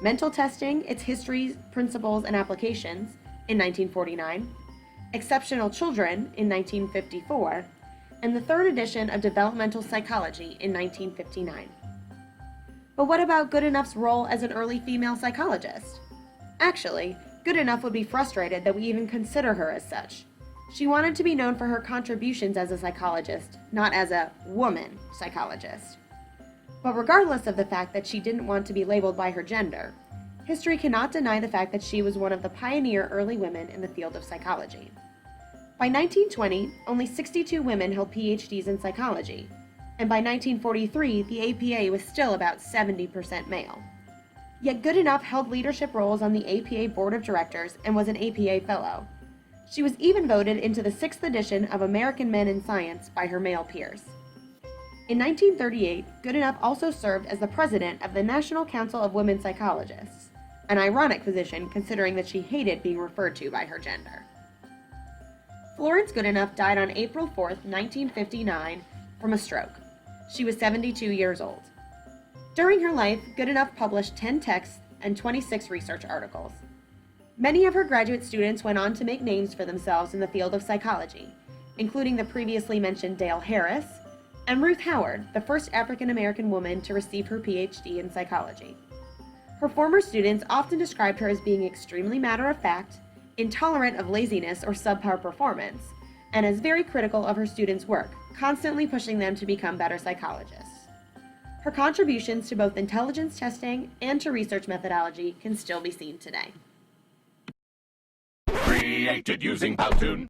Mental Testing, Its History, Principles, and Applications in 1949, Exceptional Children in 1954, and the third edition of Developmental Psychology in 1959. But what about Goodenough's role as an early female psychologist? Actually, Goodenough would be frustrated that we even consider her as such. She wanted to be known for her contributions as a psychologist, not as a woman psychologist. But regardless of the fact that she didn't want to be labeled by her gender, history cannot deny the fact that she was one of the pioneer early women in the field of psychology. By 1920, only 62 women held PhDs in psychology, and by 1943, the APA was still about 70% male. Yet Goodenough held leadership roles on the APA Board of Directors and was an APA Fellow. She was even voted into the 6th edition of American Men in Science by her male peers. In 1938, Goodenough also served as the president of the National Council of Women Psychologists, an ironic position considering that she hated being referred to by her gender. Florence Goodenough died on April 4, 1959, from a stroke. She was 72 years old. During her life, Goodenough published 10 texts and 26 research articles. Many of her graduate students went on to make names for themselves in the field of psychology, including the previously mentioned Dale Harris and Ruth Howard, the first African-American woman to receive her PhD in psychology. Her former students often described her as being extremely matter-of-fact, intolerant of laziness or subpar performance, and as very critical of her students' work, constantly pushing them to become better psychologists. Her contributions to both intelligence testing and to research methodology can still be seen today. Created using Powtoon.